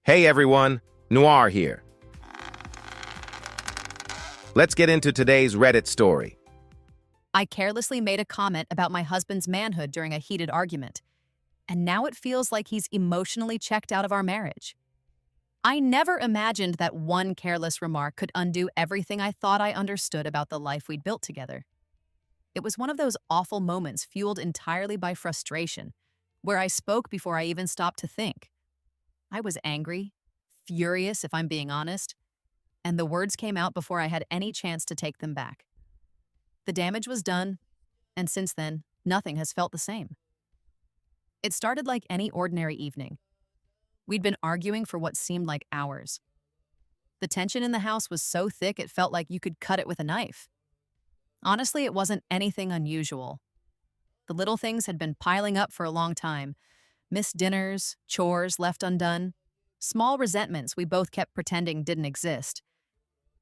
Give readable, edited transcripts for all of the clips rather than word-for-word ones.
Hey everyone, Noir here. Let's get into today's Reddit story. I carelessly made a comment about my husband's manhood during a heated argument, and now it feels like he's emotionally checked out of our marriage. I never imagined that one careless remark could undo everything I thought I understood about the life we'd built together. It was one of those awful moments fueled entirely by frustration, where I spoke before I even stopped to think. I was angry, furious if I'm being honest, and the words came out before I had any chance to take them back. The damage was done, and since then, nothing has felt the same. It started like any ordinary evening. We'd been arguing for what seemed like hours. The tension in the house was so thick it felt like you could cut it with a knife. Honestly, it wasn't anything unusual. The little things had been piling up for a long time. Missed dinners, chores left undone, small resentments we both kept pretending didn't exist.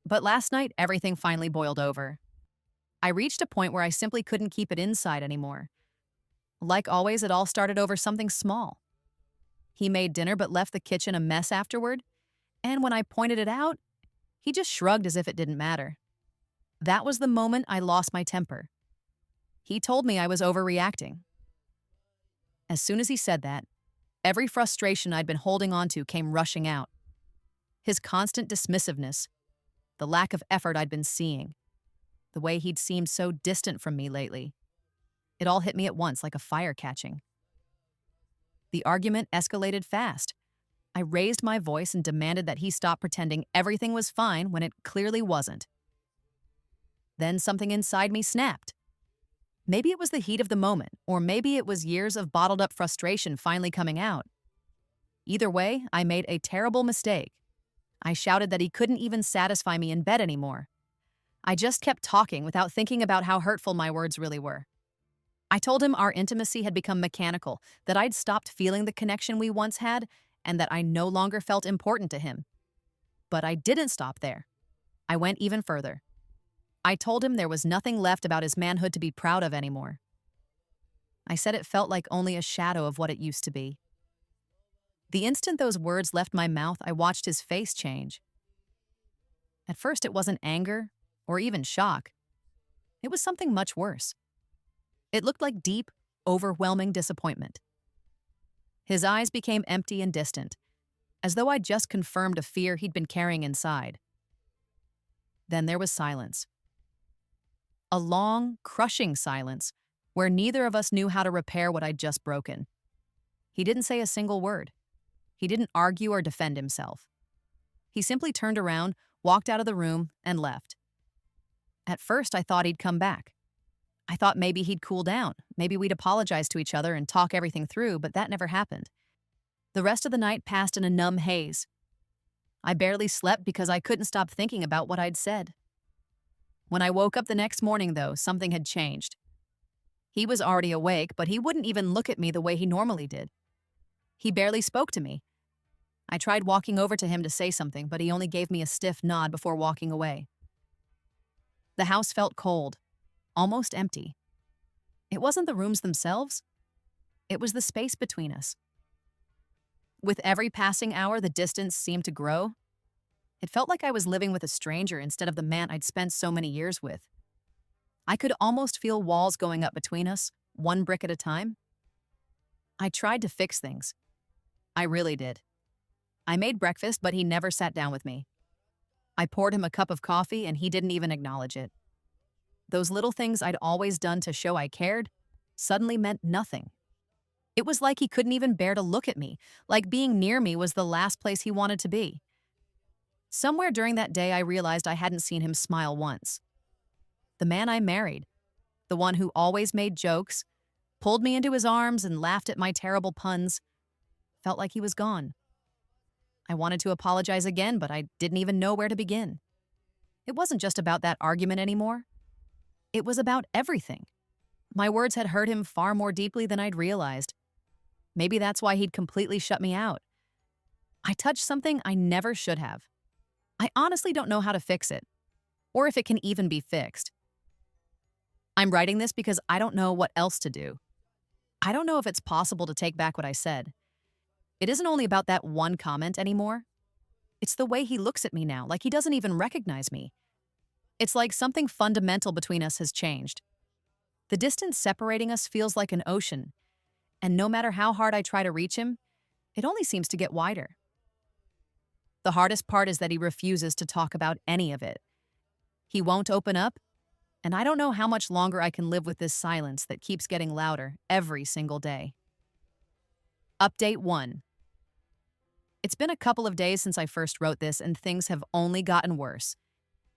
But last night, everything finally boiled over. I reached a point where I simply couldn't keep it inside anymore. Like always, it all started over something small. He made dinner but left the kitchen a mess afterward, and when I pointed it out, he just shrugged as if it didn't matter. That was the moment I lost my temper. He told me I was overreacting. As soon as he said that, every frustration I'd been holding on to came rushing out. His constant dismissiveness, the lack of effort I'd been seeing, the way he'd seemed so distant from me lately. It all hit me at once like a fire catching. The argument escalated fast. I raised my voice and demanded that he stop pretending everything was fine when it clearly wasn't. Then something inside me snapped. Maybe it was the heat of the moment, or maybe it was years of bottled-up frustration finally coming out. Either way, I made a terrible mistake. I shouted that he couldn't even satisfy me in bed anymore. I just kept talking without thinking about how hurtful my words really were. I told him our intimacy had become mechanical, that I'd stopped feeling the connection we once had, and that I no longer felt important to him. But I didn't stop there. I went even further. I told him there was nothing left about his manhood to be proud of anymore. I said it felt like only a shadow of what it used to be. The instant those words left my mouth, I watched his face change. At first, it wasn't anger or even shock. It was something much worse. It looked like deep, overwhelming disappointment. His eyes became empty and distant, as though I'd just confirmed a fear he'd been carrying inside. Then there was silence. A long, crushing silence where neither of us knew how to repair what I'd just broken. He didn't say a single word. He didn't argue or defend himself. He simply turned around, walked out of the room, and left. At first, I thought he'd come back. I thought maybe he'd cool down, maybe we'd apologize to each other and talk everything through, but that never happened. The rest of the night passed in a numb haze. I barely slept because I couldn't stop thinking about what I'd said. When I woke up the next morning, though, something had changed. He was already awake, but he wouldn't even look at me the way he normally did. He barely spoke to me. I tried walking over to him to say something, but he only gave me a stiff nod before walking away. The house felt cold, almost empty. It wasn't the rooms themselves. It was the space between us. With every passing hour, the distance seemed to grow. It felt like I was living with a stranger instead of the man I'd spent so many years with. I could almost feel walls going up between us, one brick at a time. I tried to fix things. I really did. I made breakfast, but he never sat down with me. I poured him a cup of coffee, and he didn't even acknowledge it. Those little things I'd always done to show I cared suddenly meant nothing. It was like he couldn't even bear to look at me, like being near me was the last place he wanted to be. Somewhere during that day, I realized I hadn't seen him smile once. The man I married, the one who always made jokes, pulled me into his arms and laughed at my terrible puns, felt like he was gone. I wanted to apologize again, but I didn't even know where to begin. It wasn't just about that argument anymore. It was about everything. My words had hurt him far more deeply than I'd realized. Maybe that's why he'd completely shut me out. I touched something I never should have. I honestly don't know how to fix it, or if it can even be fixed. I'm writing this because I don't know what else to do. I don't know if it's possible to take back what I said. It isn't only about that one comment anymore. It's the way he looks at me now, like he doesn't even recognize me. It's like something fundamental between us has changed. The distance separating us feels like an ocean, and no matter how hard I try to reach him, it only seems to get wider. The hardest part is that he refuses to talk about any of it. He won't open up, and I don't know how much longer I can live with this silence that keeps getting louder every single day. Update 1. It's been a couple of days since I first wrote this, and things have only gotten worse.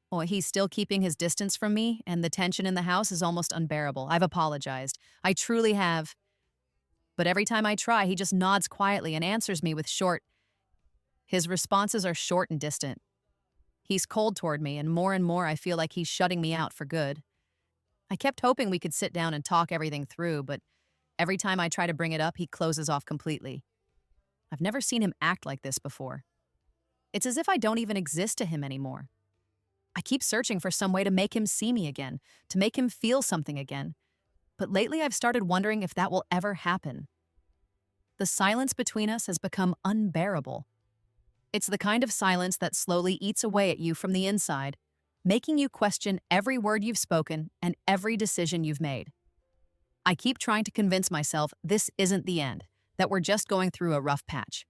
Well, he's still keeping his distance from me, and the tension in the house is almost unbearable. I've apologized. I truly have. But every time I try, he just nods quietly and answers me with His responses are short and distant. He's cold toward me, and more I feel like he's shutting me out for good. I kept hoping we could sit down and talk everything through, but every time I try to bring it up, he closes off completely. I've never seen him act like this before. It's as if I don't even exist to him anymore. I keep searching for some way to make him see me again, to make him feel something again. But lately I've started wondering if that will ever happen. The silence between us has become unbearable. It's the kind of silence that slowly eats away at you from the inside, making you question every word you've spoken and every decision you've made. I keep trying to convince myself this isn't the end, that we're just going through a rough patch.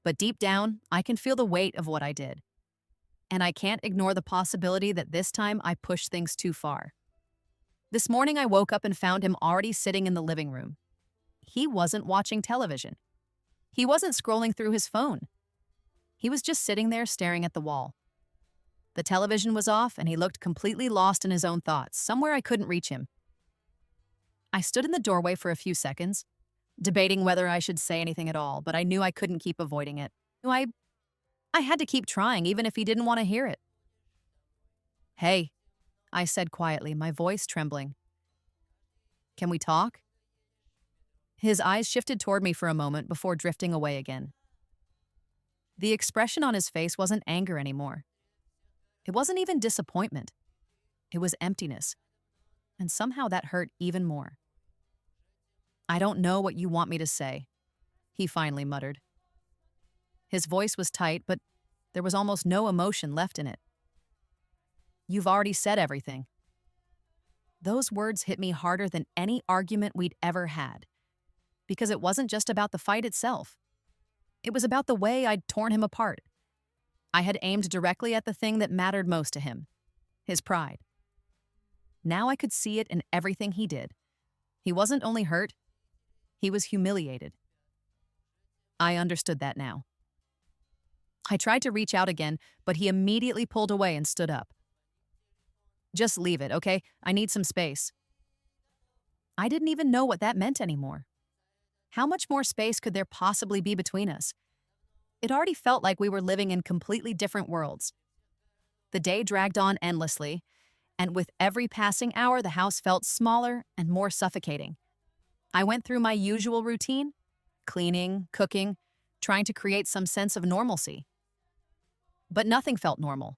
But deep down, I can feel the weight of what I did. And I can't ignore the possibility that this time I pushed things too far. This morning I woke up and found him already sitting in the living room. He wasn't watching television. He wasn't scrolling through his phone. He was just sitting there staring at the wall. The television was off and he looked completely lost in his own thoughts, somewhere I couldn't reach him. I stood in the doorway for a few seconds, debating whether I should say anything at all, but I knew I couldn't keep avoiding it. I had to keep trying, even if he didn't want to hear it. "Hey," I said quietly, my voice trembling. "Can we talk?" His eyes shifted toward me for a moment before drifting away again. The expression on his face wasn't anger anymore. It wasn't even disappointment. It was emptiness. And somehow that hurt even more. "I don't know what you want me to say," he finally muttered. His voice was tight, but there was almost no emotion left in it. "You've already said everything." Those words hit me harder than any argument we'd ever had, because it wasn't just about the fight itself. It was about the way I'd torn him apart. I had aimed directly at the thing that mattered most to him, his pride. Now I could see it in everything he did. He wasn't only hurt, he was humiliated. I understood that now. I tried to reach out again, but he immediately pulled away and stood up. "Just leave it, okay? I need some space." I didn't even know what that meant anymore. How much more space could there possibly be between us? It already felt like we were living in completely different worlds. The day dragged on endlessly, and with every passing hour, the house felt smaller and more suffocating. I went through my usual routine, cleaning, cooking, trying to create some sense of normalcy. But nothing felt normal.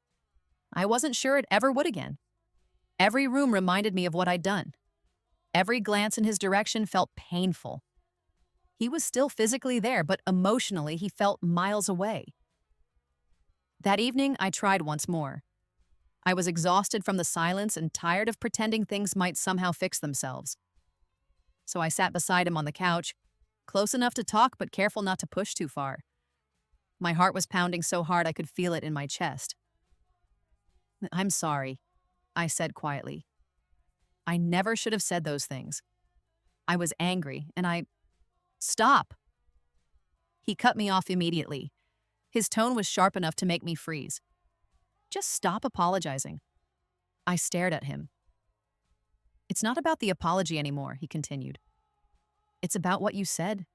I wasn't sure it ever would again. Every room reminded me of what I'd done. Every glance in his direction felt painful. He was still physically there, but emotionally he felt miles away. That evening, I tried once more. I was exhausted from the silence and tired of pretending things might somehow fix themselves. So I sat beside him on the couch, close enough to talk but careful not to push too far. My heart was pounding so hard I could feel it in my chest. "I'm sorry," I said quietly. "I never should have said those things. I was angry, and Stop!" He cut me off immediately. His tone was sharp enough to make me freeze. "Just stop apologizing." I stared at him. "It's not about the apology anymore," he continued. "It's about what you said.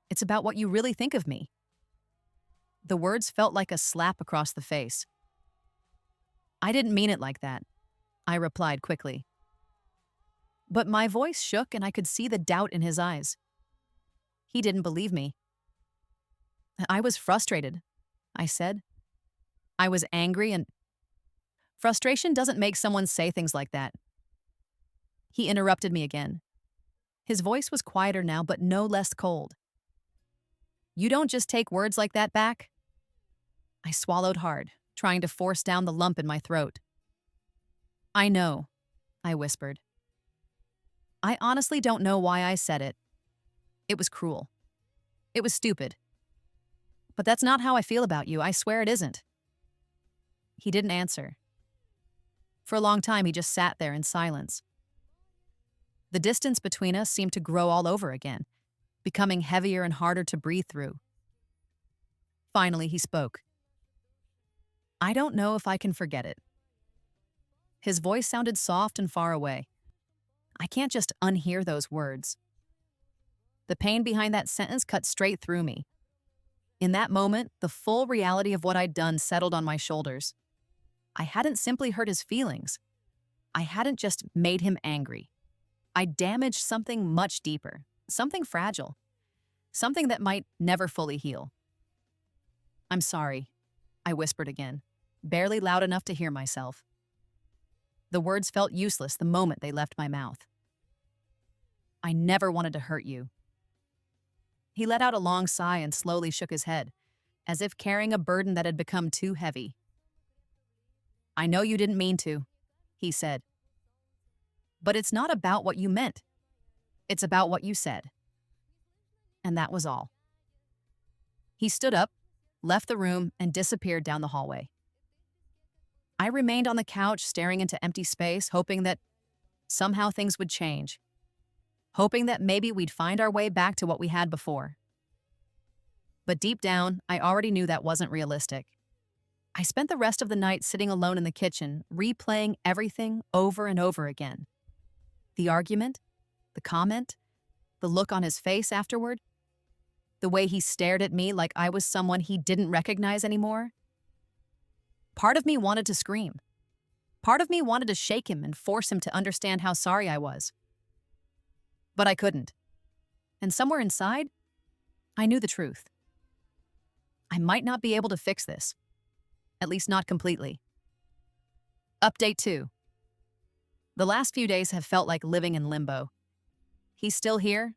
It's about what you really think of me." The words felt like a slap across the face. "I didn't mean it like that," I replied quickly. But my voice shook and I could see the doubt in his eyes. He didn't believe me. "I was frustrated," I said. "I was angry and—" "Frustration doesn't make someone say things like that." He interrupted me again. His voice was quieter now, but no less cold. You don't just take words like that back? I swallowed hard, trying to force down the lump in my throat. I know, I whispered. I honestly don't know why I said it. It was cruel. It was stupid. But that's not how I feel about you. I swear it isn't. He didn't answer. For a long time, he just sat there in silence. The distance between us seemed to grow all over again, becoming heavier and harder to breathe through. Finally, he spoke. I don't know if I can forget it. His voice sounded soft and far away. I can't just unhear those words. The pain behind that sentence cut straight through me. In that moment, the full reality of what I'd done settled on my shoulders. I hadn't simply hurt his feelings. I hadn't just made him angry. I damaged something much deeper, something fragile, something that might never fully heal. I'm sorry, I whispered again, barely loud enough to hear myself. The words felt useless the moment they left my mouth. I never wanted to hurt you. He let out a long sigh and slowly shook his head, as if carrying a burden that had become too heavy. I know you didn't mean to, he said. But it's not about what you meant. It's about what you said. And that was all. He stood up, left the room, and disappeared down the hallway. I remained on the couch staring into empty space, hoping that somehow things would change. Hoping that maybe we'd find our way back to what we had before. But deep down, I already knew that wasn't realistic. I spent the rest of the night sitting alone in the kitchen, replaying everything over and over again. The argument, the comment, the look on his face afterward, the way he stared at me like I was someone he didn't recognize anymore. Part of me wanted to scream. Part of me wanted to shake him and force him to understand how sorry I was. But I couldn't. And somewhere inside, I knew the truth. I might not be able to fix this. At least not completely. Update 2. The last few days have felt like living in limbo. He's still here.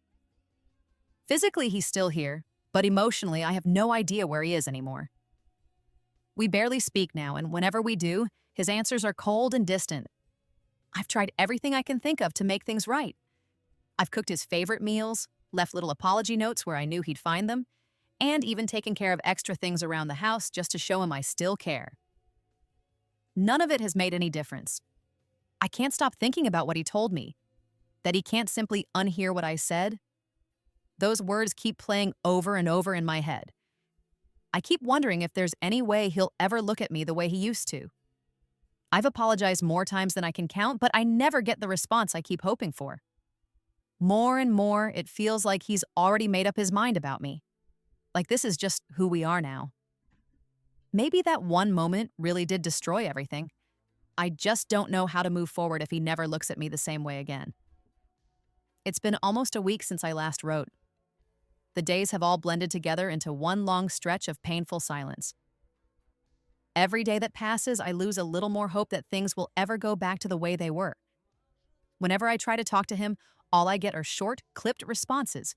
Physically, he's still here, but emotionally, I have no idea where he is anymore. We barely speak now, and whenever we do, his answers are cold and distant. I've tried everything I can think of to make things right. I've cooked his favorite meals, left little apology notes where I knew he'd find them, and even taken care of extra things around the house just to show him I still care. None of it has made any difference. I can't stop thinking about what he told me, that he can't simply unhear what I said. Those words keep playing over and over in my head. I keep wondering if there's any way he'll ever look at me the way he used to. I've apologized more times than I can count, but I never get the response I keep hoping for. More and more, it feels like he's already made up his mind about me. Like this is just who we are now. Maybe that one moment really did destroy everything. I just don't know how to move forward if he never looks at me the same way again. It's been almost a week since I last wrote. The days have all blended together into one long stretch of painful silence. Every day that passes, I lose a little more hope that things will ever go back to the way they were. Whenever I try to talk to him, all I get are short, clipped responses.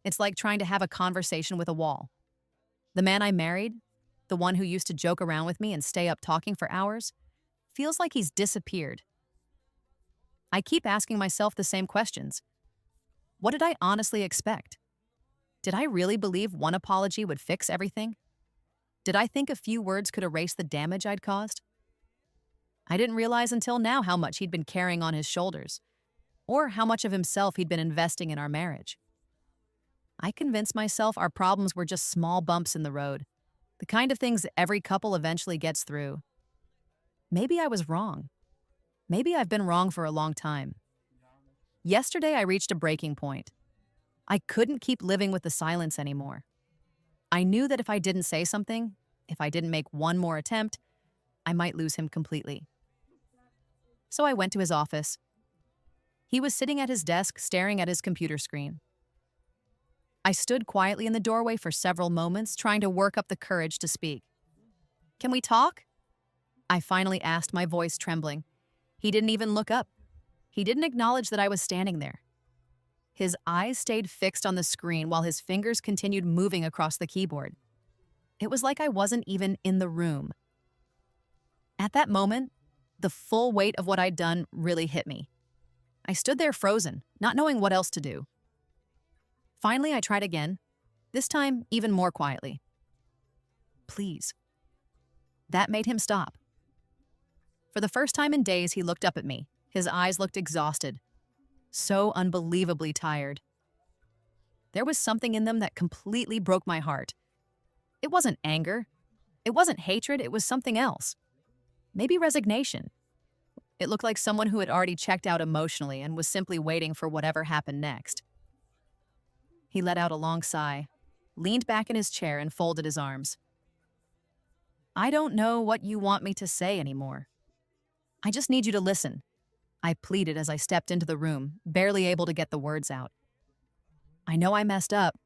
It's like trying to have a conversation with a wall. The man I married, the one who used to joke around with me and stay up talking for hours, feels like he's disappeared. I keep asking myself the same questions. What did I honestly expect? Did I really believe one apology would fix everything? Did I think a few words could erase the damage I'd caused? I didn't realize until now how much he'd been carrying on his shoulders, or how much of himself he'd been investing in our marriage. I convinced myself our problems were just small bumps in the road, the kind of things that every couple eventually gets through. Maybe I was wrong. Maybe I've been wrong for a long time. Yesterday, I reached a breaking point. I couldn't keep living with the silence anymore. I knew that if I didn't say something, if I didn't make one more attempt, I might lose him completely. So I went to his office. He was sitting at his desk, staring at his computer screen. I stood quietly in the doorway for several moments, trying to work up the courage to speak. "Can we talk?" I finally asked, my voice trembling. He didn't even look up. He didn't acknowledge that I was standing there. His eyes stayed fixed on the screen while his fingers continued moving across the keyboard. It was like I wasn't even in the room. At that moment, the full weight of what I'd done really hit me. I stood there frozen, not knowing what else to do. Finally, I tried again, this time even more quietly. Please. That made him stop. For the first time in days, he looked up at me. His eyes looked exhausted, so unbelievably tired. There was something in them that completely broke my heart. It wasn't anger. It wasn't hatred. It was something else. Maybe resignation. It looked like someone who had already checked out emotionally and was simply waiting for whatever happened next. He let out a long sigh, leaned back in his chair, and folded his arms. I don't know what you want me to say anymore. I just need you to listen, I pleaded as I stepped into the room, barely able to get the words out. I know I messed up.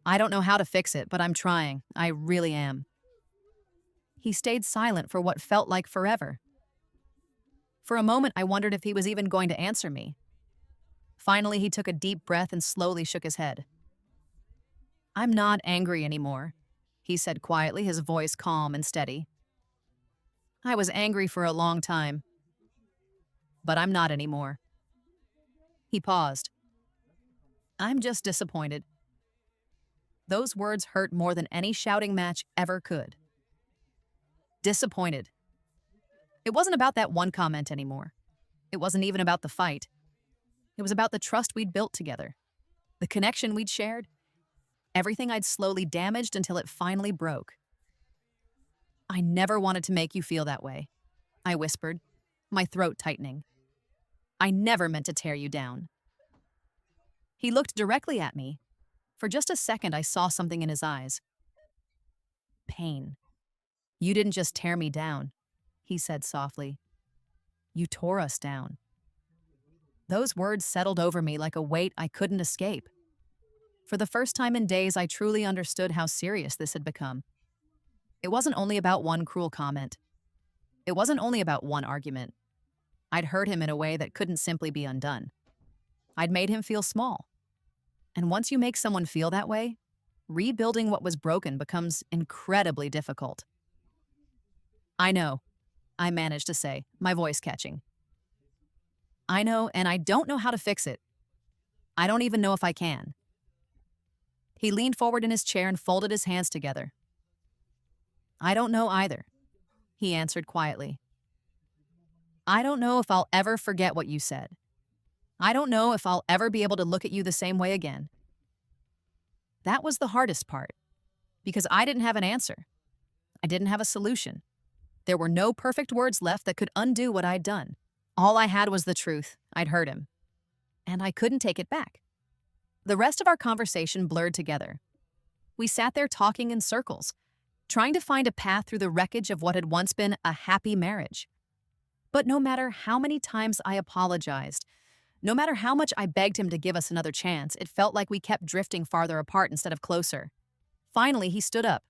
I don't know how to fix it, but I'm trying. I really am. He stayed silent for what felt like forever. For a moment, I wondered if he was even going to answer me. Finally, he took a deep breath and slowly shook his head. I'm not angry anymore, he said quietly, his voice calm and steady. I was angry for a long time, but I'm not anymore. He paused. I'm just disappointed. Those words hurt more than any shouting match ever could. Disappointed. It wasn't about that one comment anymore. It wasn't even about the fight. It was about the trust we'd built together, the connection we'd shared, everything I'd slowly damaged until it finally broke. I never wanted to make you feel that way, I whispered, my throat tightening. I never meant to tear you down. He looked directly at me. For just a second, I saw something in his eyes. Pain. You didn't just tear me down, he said softly. You tore us down. Those words settled over me like a weight I couldn't escape. For the first time in days, I truly understood how serious this had become. It wasn't only about one cruel comment. It wasn't only about one argument. I'd hurt him in a way that couldn't simply be undone. I'd made him feel small. And once you make someone feel that way, rebuilding what was broken becomes incredibly difficult. I know, I managed to say, my voice catching. I know, and I don't know how to fix it. I don't even know if I can. He leaned forward in his chair and folded his hands together. I don't know either, he answered quietly. I don't know if I'll ever forget what you said. I don't know if I'll ever be able to look at you the same way again. That was the hardest part, because I didn't have an answer. I didn't have a solution. There were no perfect words left that could undo what I'd done. All I had was the truth. I'd hurt him. And I couldn't take it back. The rest of our conversation blurred together. We sat there talking in circles, trying to find a path through the wreckage of what had once been a happy marriage. But no matter how many times I apologized, no matter how much I begged him to give us another chance, it felt like we kept drifting farther apart instead of closer. Finally, he stood up,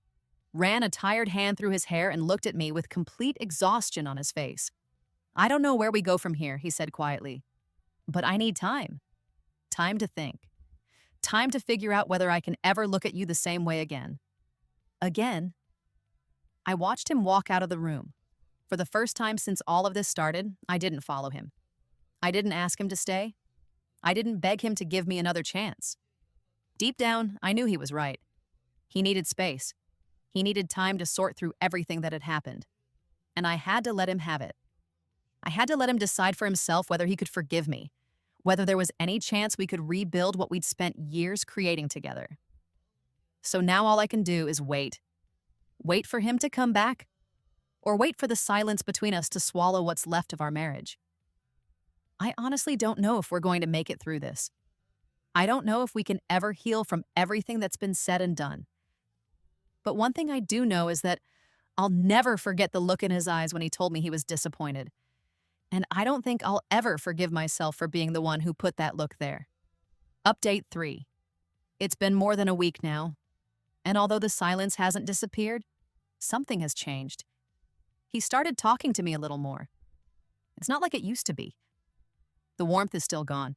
ran a tired hand through his hair, and looked at me with complete exhaustion on his face. I don't know where we go from here, he said quietly. But I need time. Time to think. Time to figure out whether I can ever look at you the same way again. Again. I watched him walk out of the room. For the first time since all of this started, I didn't follow him. I didn't ask him to stay. I didn't beg him to give me another chance. Deep down, I knew he was right. He needed space. He needed time to sort through everything that had happened. And I had to let him have it. I had to let him decide for himself whether he could forgive me, whether there was any chance we could rebuild what we'd spent years creating together. So now all I can do is wait. Wait for him to come back, or wait for the silence between us to swallow what's left of our marriage. I honestly don't know if we're going to make it through this. I don't know if we can ever heal from everything that's been said and done. But one thing I do know is that I'll never forget the look in his eyes when he told me he was disappointed. And I don't think I'll ever forgive myself for being the one who put that look there. Update 3. It's been more than a week now, and although the silence hasn't disappeared, something has changed. He started talking to me a little more. It's not like it used to be. The warmth is still gone.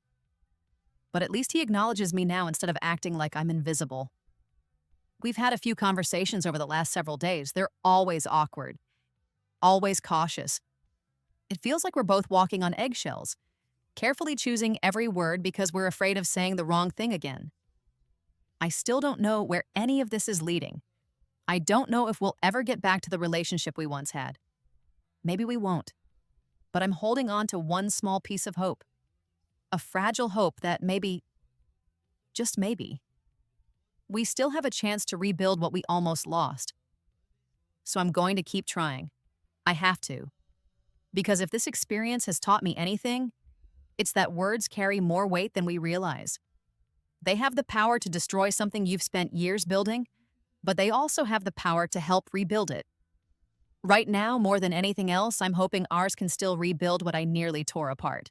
but at least he acknowledges me now instead of acting like I'm invisible. We've had a few conversations over the last several days. They're always awkward, always cautious. It feels like we're both walking on eggshells, carefully choosing every word because we're afraid of saying the wrong thing again. I still don't know where any of this is leading. I don't know if we'll ever get back to the relationship we once had. Maybe we won't. But I'm holding on to one small piece of hope. A fragile hope that maybe, just maybe, we still have a chance to rebuild what we almost lost. So I'm going to keep trying. I have to. Because if this experience has taught me anything, it's that words carry more weight than we realize. They have the power to destroy something you've spent years building, but they also have the power to help rebuild it. Right now, more than anything else, I'm hoping ours can still rebuild what I nearly tore apart.